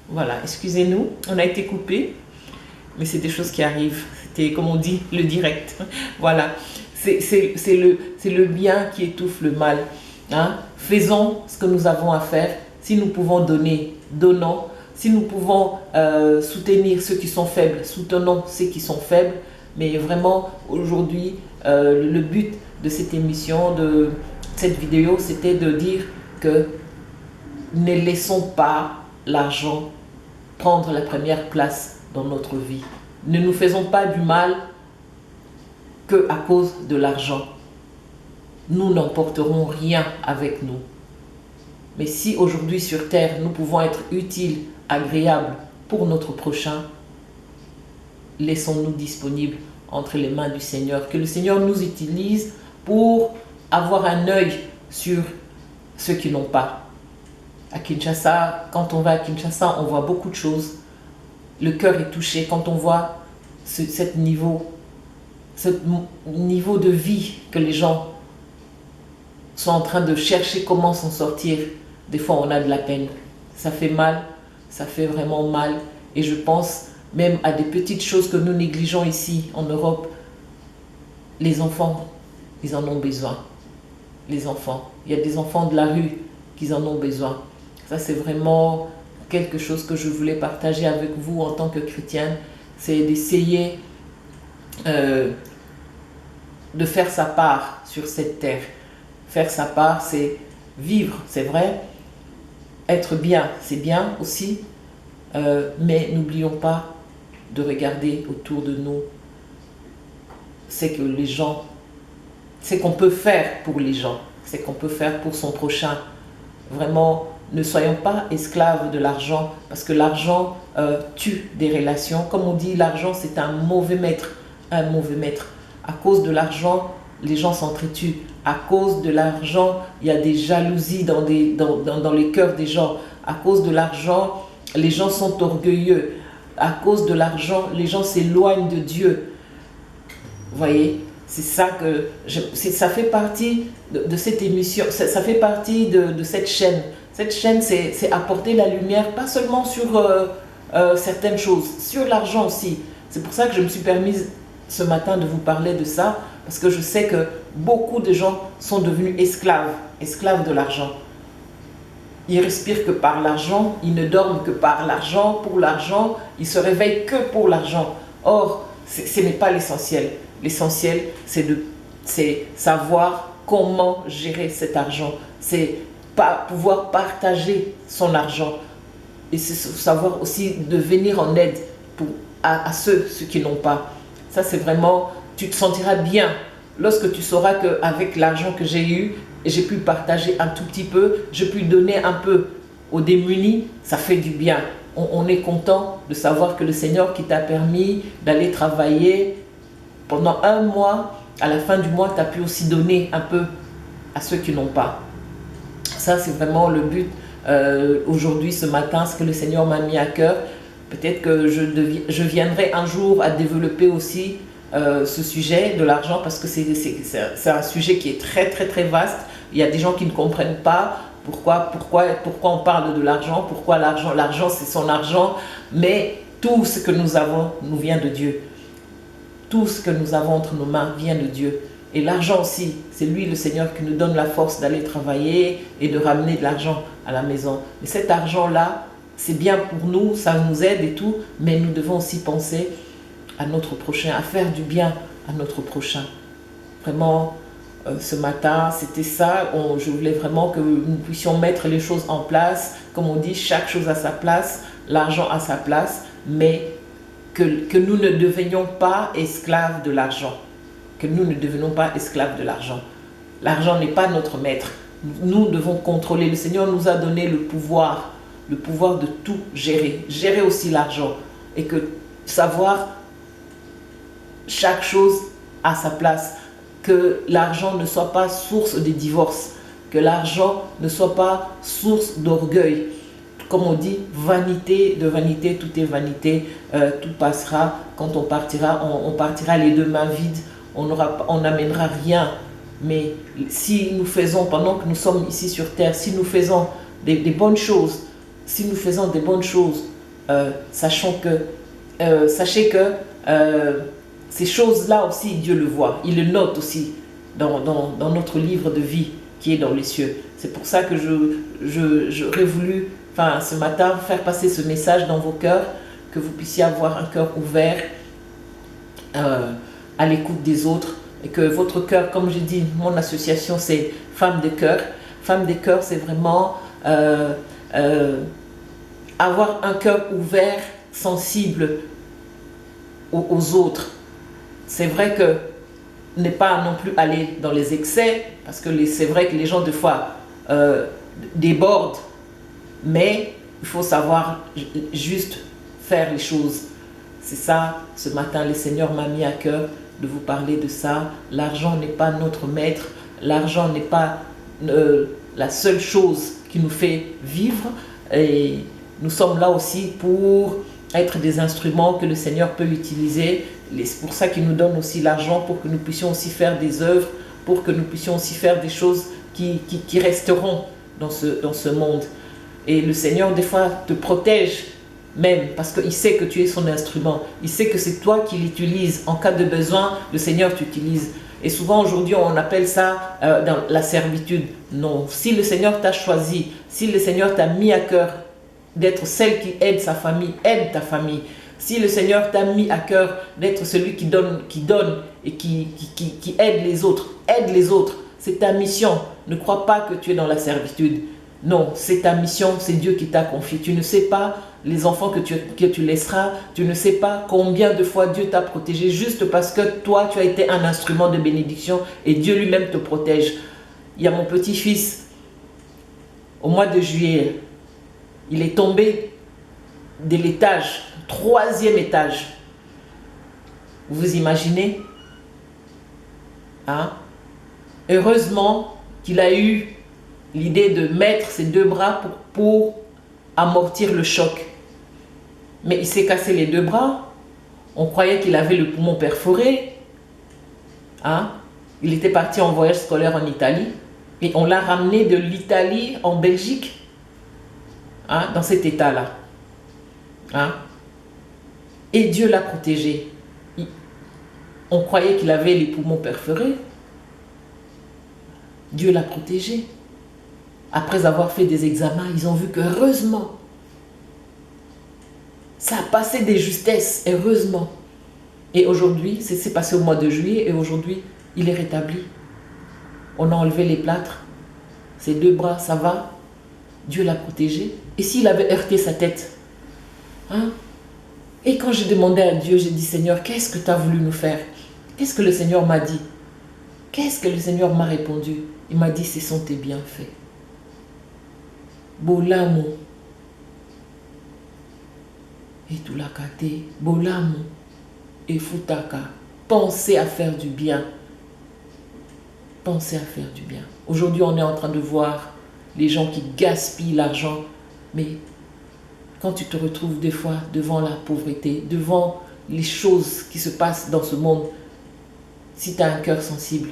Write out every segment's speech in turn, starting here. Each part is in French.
Voilà, excusez-nous, on a été coupé, mais c'est des choses qui arrivent. C'était, comme on dit, le direct. Voilà, c'est le bien qui étouffe le mal. Hein? Faisons ce que nous avons à faire. Si nous pouvons donner, donnons. Si nous pouvons soutenir ceux qui sont faibles, soutenons ceux qui sont faibles. Mais vraiment, aujourd'hui, le but de cette émission, de cette vidéo, c'était de dire que ne laissons pas l'argent prendre la première place dans notre vie. Ne nous faisons pas du mal que à cause de l'argent. Nous n'emporterons rien avec nous. Mais si aujourd'hui sur terre, nous pouvons être utiles, agréables pour notre prochain, laissons-nous disponibles entre les mains du Seigneur. Que le Seigneur nous utilise pour avoir un œil sur ceux qui n'ont pas. À Kinshasa, quand on va à Kinshasa, on voit beaucoup de choses. Le cœur est touché quand on voit ce niveau de vie que les gens sont en train de chercher comment s'en sortir. Des fois, on a de la peine. Ça fait mal, ça fait vraiment mal. Et je pense même à des petites choses que nous négligeons ici en Europe. Les enfants, ils en ont besoin. Les enfants. Il y a des enfants de la rue qui en ont besoin. Ça, c'est vraiment quelque chose que je voulais partager avec vous en tant que chrétienne. C'est d'essayer de faire sa part sur cette terre. Faire sa part, c'est vivre, c'est vrai. Être bien, c'est bien aussi. Mais n'oublions pas de regarder autour de nous. C'est que les gens, c'est qu'on peut faire pour les gens. C'est qu'on peut faire pour son prochain. Vraiment, ne soyons pas esclaves de l'argent, parce que l'argent tue des relations. Comme on dit, l'argent c'est un mauvais maître. Un mauvais maître. À cause de l'argent, les gens s'entretuent. À cause de l'argent, il y a des jalousies dans les cœurs des gens. À cause de l'argent, les gens sont orgueilleux. À cause de l'argent, les gens s'éloignent de Dieu. Vous voyez, c'est ça que ça fait partie de cette émission, ça fait partie de cette chaîne. Cette chaîne, c'est apporter la lumière, pas seulement sur certaines choses, sur l'argent aussi. C'est pour ça que je me suis permise ce matin de vous parler de ça, parce que je sais que beaucoup de gens sont devenus esclaves de l'argent. Ils respirent que par l'argent, ils ne dorment que par l'argent, pour l'argent, ils se réveillent que pour l'argent. Or, ce n'est pas l'essentiel. L'essentiel, c'est savoir comment gérer cet argent. C'est pouvoir partager son argent. Et c'est savoir aussi de venir en aide à ceux qui n'ont pas. Ça, c'est vraiment, tu te sentiras bien lorsque tu sauras qu'avec l'argent que j'ai eu, j'ai pu partager un tout petit peu, j'ai pu donner un peu aux démunis, ça fait du bien. On est content de savoir que le Seigneur qui t'a permis d'aller travailler pendant un mois, à la fin du mois, tu as pu aussi donner un peu à ceux qui n'ont pas. Ça, c'est vraiment le but aujourd'hui, ce matin, ce que le Seigneur m'a mis à cœur. Peut-être que je viendrai un jour à développer aussi ce sujet de l'argent, parce que c'est un sujet qui est très, très, très vaste. Il y a des gens qui ne comprennent pas pourquoi on parle de l'argent, pourquoi l'argent c'est son argent, mais tout ce que nous avons nous vient de Dieu. Tout ce que nous avons entre nos mains vient de Dieu. Et l'argent aussi, c'est lui, le Seigneur, qui nous donne la force d'aller travailler et de ramener de l'argent à la maison. Mais cet argent-là, c'est bien pour nous, ça nous aide et tout, mais nous devons aussi penser à notre prochain, à faire du bien à notre prochain. Vraiment, ce matin, c'était ça. Je voulais vraiment que nous puissions mettre les choses en place. Comme on dit, chaque chose à sa place, l'argent à sa place, mais que nous ne devenions pas esclaves de l'argent. Que nous ne devenons pas esclaves de l'argent. L'argent n'est pas notre maître. Nous devons contrôler. Le Seigneur nous a donné le pouvoir de tout gérer. Gérer aussi l'argent. Et que savoir chaque chose à sa place. Que l'argent ne soit pas source de divorce. Que l'argent ne soit pas source d'orgueil. Comme on dit, vanité de vanité, tout est vanité, tout passera. Quand on partira les deux mains vides, on n'amènera rien. Mais si nous faisons, pendant que nous sommes ici sur terre, si nous faisons des bonnes choses, si nous faisons des bonnes choses, sachez que ces choses-là aussi, Dieu le voit. Il le note aussi dans notre livre de vie qui est dans les cieux. C'est pour ça que j'aurais voulu, ce matin, faire passer ce message dans vos cœurs, que vous puissiez avoir un cœur ouvert à l'écoute des autres, et que votre cœur, comme j'ai dit, mon association, c'est Femmes de cœur. Femmes de cœur, c'est vraiment avoir un cœur ouvert, sensible aux autres. C'est vrai que ne pas non plus aller dans les excès, parce que c'est vrai que les gens, des fois, débordent, mais il faut savoir juste faire les choses. C'est ça, ce matin, le Seigneur m'a mis à cœur de vous parler de ça. L'argent n'est pas notre maître, l'argent n'est pas la seule chose qui nous fait vivre, et nous sommes là aussi pour être des instruments que le Seigneur peut utiliser. C'est pour ça qu'il nous donne aussi l'argent, pour que nous puissions aussi faire des œuvres, pour que nous puissions aussi faire des choses qui resteront dans ce monde. Et le Seigneur, des fois, te protège même, parce qu'il sait que tu es son instrument. Il sait que c'est toi qui l'utilises. En cas de besoin, le Seigneur t'utilise. Et souvent, aujourd'hui, on appelle ça dans la servitude. Non, si le Seigneur t'a choisi, si le Seigneur t'a mis à cœur d'être celle qui aide sa famille, aide ta famille. Si le Seigneur t'a mis à cœur d'être celui qui donne et qui aide les autres, aide les autres. C'est ta mission. Ne crois pas que tu es dans la servitude. Non, c'est ta mission, c'est Dieu qui t'a confié. Tu ne sais pas les enfants que tu laisseras, tu ne sais pas combien de fois Dieu t'a protégé juste parce que toi, tu as été un instrument de bénédiction et Dieu lui-même te protège. Il y a mon petit-fils, au mois de juillet, il est tombé de l'étage, 3e étage. Vous imaginez? Hein? Heureusement qu'il a eu l'idée de mettre ses 2 bras pour amortir le choc. Mais il s'est cassé les 2 bras. On croyait qu'il avait le poumon perforé. Hein? Il était parti en voyage scolaire en Italie. Et on l'a ramené de l'Italie en Belgique. Hein? Dans cet état-là. Hein? Et Dieu l'a protégé. On croyait qu'il avait les poumons perforés. Dieu l'a protégé. Après avoir fait des examens, ils ont vu que heureusement, ça a passé des justesses, heureusement. Et aujourd'hui, c'est passé au mois de juillet, et aujourd'hui, il est rétabli. On a enlevé les plâtres. Ses 2 bras, ça va. Dieu l'a protégé. Et s'il avait heurté sa tête? Hein? Et quand j'ai demandé à Dieu, j'ai dit, Seigneur, qu'est-ce que tu as voulu nous faire? Qu'est-ce que le Seigneur m'a dit? Qu'est-ce que le Seigneur m'a répondu? Il m'a dit, ce sont tes bienfaits. Bolamu. Et tout la kate. Bolamu. Et futaka. Pensez à faire du bien. Pensez à faire du bien. Aujourd'hui, on est en train de voir les gens qui gaspillent l'argent. Mais quand tu te retrouves des fois devant la pauvreté, devant les choses qui se passent dans ce monde, si tu as un cœur sensible,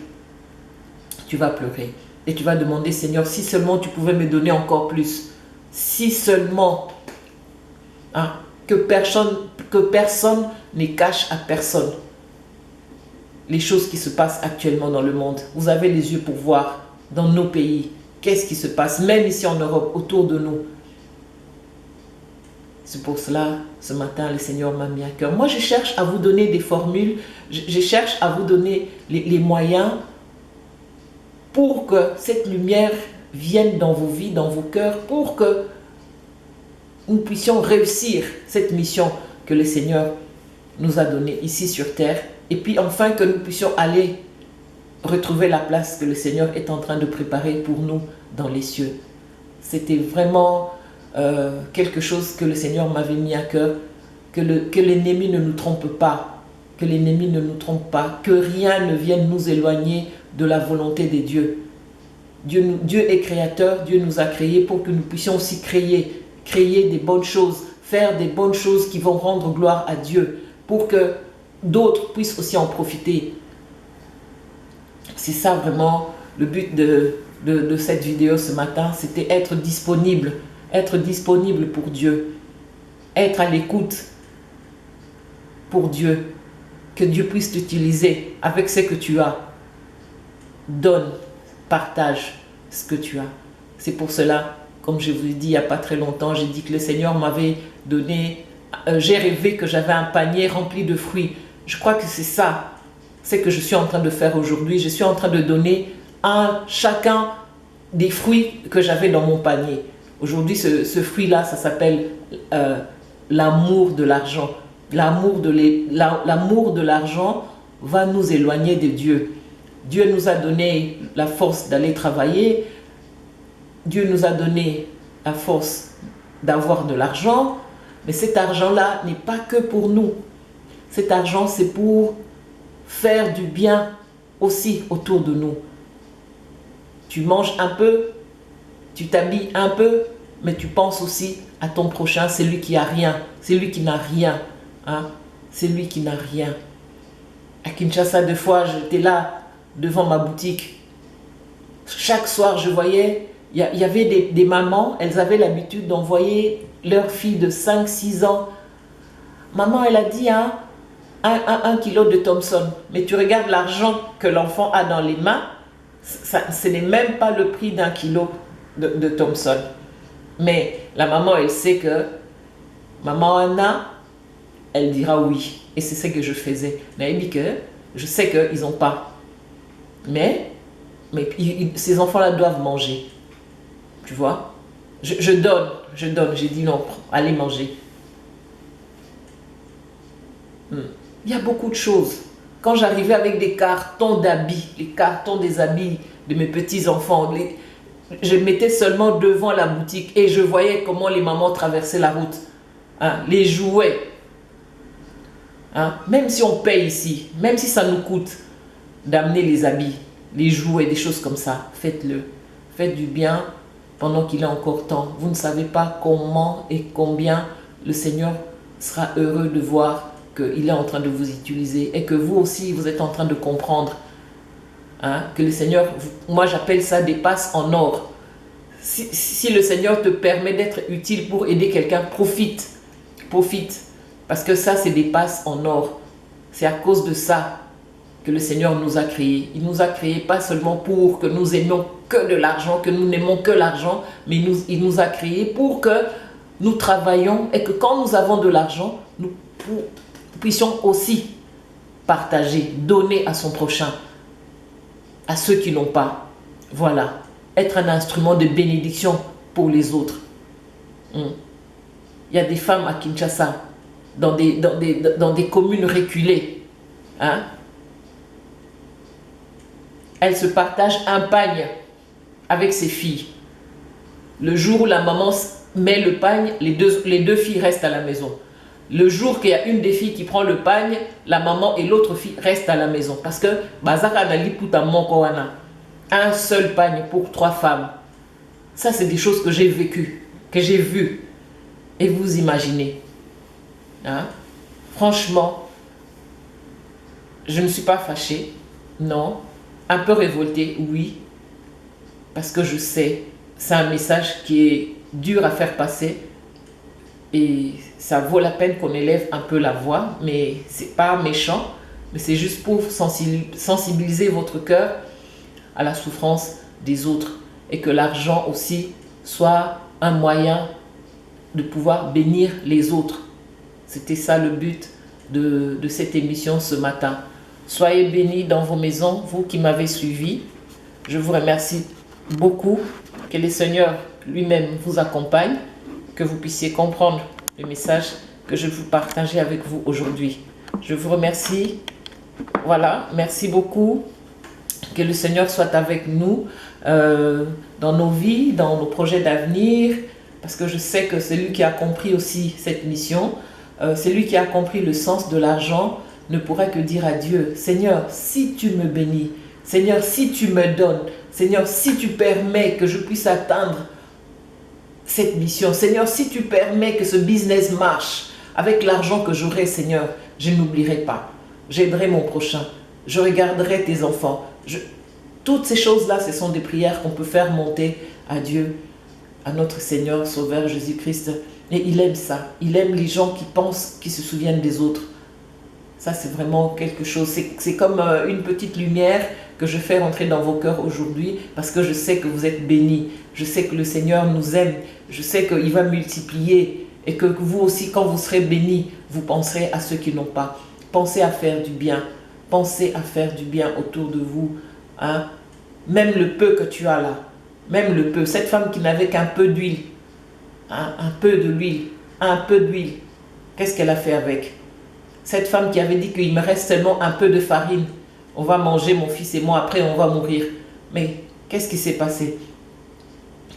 tu vas pleurer. Et tu vas demander, Seigneur, si seulement tu pouvais me donner encore plus. Si seulement, hein, que personne ne cache à personne les choses qui se passent actuellement dans le monde. Vous avez les yeux pour voir dans nos pays, qu'est-ce qui se passe, même ici en Europe, autour de nous. C'est pour cela, ce matin, le Seigneur m'a mis à cœur. Moi, je cherche à vous donner des formules, je cherche à vous donner les moyens pour que cette lumière vienne dans vos vies, dans vos cœurs, pour que nous puissions réussir cette mission que le Seigneur nous a donnée ici sur terre. Et puis enfin que nous puissions aller retrouver la place que le Seigneur est en train de préparer pour nous dans les cieux. C'était vraiment quelque chose que le Seigneur m'avait mis à cœur, que l'ennemi ne nous trompe pas, que l'ennemi ne nous trompe pas, que rien ne vienne nous éloigner de la volonté de Dieu. Dieu est créateur, Dieu nous a créés pour que nous puissions aussi créer des bonnes choses, faire des bonnes choses qui vont rendre gloire à Dieu, pour que d'autres puissent aussi en profiter. C'est ça vraiment le but de cette vidéo ce matin, c'était être disponible pour Dieu. être à l'écoute pour Dieu, que Dieu puisse t'utiliser avec ce que tu as. Donne, partage ce que tu as. C'est pour cela, comme je vous ai dit il n'y a pas très longtemps, j'ai dit que le Seigneur m'avait donné, j'ai rêvé que j'avais un panier rempli de fruits. Je crois que c'est ça, c'est que je suis en train de faire aujourd'hui. Je suis en train de donner à chacun des fruits que j'avais dans mon panier. Aujourd'hui, ce fruit-là, ça s'appelle l'amour de l'argent. L'amour de l'argent va nous éloigner de Dieu. Dieu nous a donné la force d'aller travailler. Dieu nous a donné la force d'avoir de l'argent. Mais cet argent-là n'est pas que pour nous. Cet argent, c'est pour faire du bien aussi autour de nous. Tu manges un peu, tu t'habilles un peu, mais tu penses aussi à ton prochain, c'est lui qui a rien, c'est lui qui n'a rien. Hein? C'est lui qui n'a rien. À Kinshasa, deux fois, j'étais là, devant ma boutique. Chaque soir, je voyais, il y avait des mamans, elles avaient l'habitude d'envoyer leur fille de 5-6 ans. Maman, elle a dit, hein, un kilo de Thompson. Mais tu regardes l'argent que l'enfant a dans les mains, ce n'est même pas le prix d'un kilo de Thompson. Mais la maman, elle sait que maman Anna, elle dira oui. Et c'est ce que je faisais. Mais elle dit que je sais qu'ils n'ont pas. Mais ces enfants-là doivent manger. Tu vois? Je donne. J'ai dit non, allez manger. Il y a beaucoup de choses. Quand j'arrivais avec des cartons d'habits, les cartons des habits de mes petits-enfants, je mettais seulement devant la boutique et je voyais comment les mamans traversaient la route. Hein, les jouets. Hein, même si on paye ici, même si ça nous coûte d'amener les habits, les jouets, des choses comme ça, faites-le. Faites du bien pendant qu'il est encore temps. Vous ne savez pas comment et combien le Seigneur sera heureux de voir qu'il est en train de vous utiliser et que vous aussi, vous êtes en train de comprendre hein, que le Seigneur, moi j'appelle ça des passes en or. Si le Seigneur te permet d'être utile pour aider quelqu'un, profite. Profite. Parce que ça, c'est des passes en or. C'est à cause de ça que le Seigneur nous a créés. Il nous a créés pas seulement pour que nous aimions que de l'argent, que nous n'aimons que l'argent, mais il nous a créés pour que nous travaillions et que quand nous avons de l'argent, nous puissions aussi partager, donner à son prochain, à ceux qui n'ont pas. Voilà, être un instrument de bénédiction pour les autres. Il y a des femmes à Kinshasa, dans des communes reculées. Hein? Elles se partagent un pagne avec ses filles. Le jour où la maman met le pagne, les deux filles restent à la maison. Le jour qu'il y a une des filles qui prend le pagne, la maman et l'autre fille restent à la maison. Parce que un seul pagne pour 3 femmes. Ça, c'est des choses que j'ai vécues, que j'ai vues. Et vous imaginez. Hein? Franchement, je ne suis pas fâchée. Non. Un peu révoltée, oui. Parce que je sais, c'est un message qui est dur à faire passer. Et ça vaut la peine qu'on élève un peu la voix, mais c'est pas méchant, mais c'est juste pour sensibiliser votre cœur à la souffrance des autres et que l'argent aussi soit un moyen de pouvoir bénir les autres. C'était ça le but de cette émission ce matin. Soyez bénis dans vos maisons, vous qui m'avez suivi. Je vous remercie beaucoup. Que le Seigneur lui-même vous accompagne, que vous puissiez comprendre le message que je vous partageais avec vous aujourd'hui. Je vous remercie. Voilà, merci beaucoup. Que le Seigneur soit avec nous dans nos vies, dans nos projets d'avenir, parce que je sais que c'est lui qui a compris aussi cette mission, c'est lui qui a compris le sens de l'argent, ne pourrait que dire à Dieu, Seigneur, si tu me bénis, Seigneur, si tu me donnes, Seigneur, si tu permets que je puisse atteindre cette mission, Seigneur, si tu permets que ce business marche avec l'argent que j'aurai, Seigneur, je n'oublierai pas. J'aiderai mon prochain, je regarderai tes enfants. Toutes ces choses-là, ce sont des prières qu'on peut faire monter à Dieu, à notre Seigneur, Sauveur Jésus-Christ. Et il aime ça. Il aime les gens qui pensent, qui se souviennent des autres. Ça, c'est vraiment quelque chose. C'est comme une petite lumière que je fais rentrer dans vos cœurs aujourd'hui parce que je sais que vous êtes bénis. Je sais que le Seigneur nous aime. Je sais qu'il va multiplier et que vous aussi, quand vous serez bénis, vous penserez à ceux qui n'ont pas. Pensez à faire du bien. Pensez à faire du bien autour de vous. Hein? Même le peu que tu as là. Même le peu. Cette femme qui n'avait qu'un peu d'huile. Hein? Un peu de l'huile. Un peu d'huile. Qu'est-ce qu'elle a fait avec? Cette femme qui avait dit qu'il me reste seulement un peu de farine. On va manger, mon fils et moi, après on va mourir. Mais qu'est-ce qui s'est passé?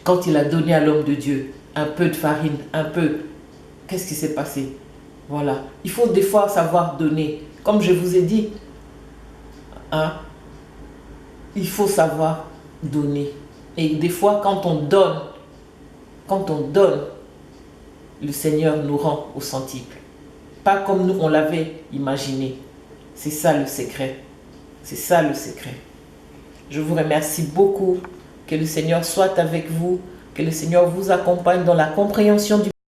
Quand il a donné à l'homme de Dieu un peu de farine, un peu, qu'est-ce qui s'est passé? Voilà. Il faut des fois savoir donner. Comme je vous ai dit, hein, il faut savoir donner. Et des fois, quand on donne, le Seigneur nous rend au centuple. Pas comme nous, on l'avait imaginé. C'est ça le secret. C'est ça le secret. Je vous remercie beaucoup. Que le Seigneur soit avec vous. Que le Seigneur vous accompagne dans la compréhension du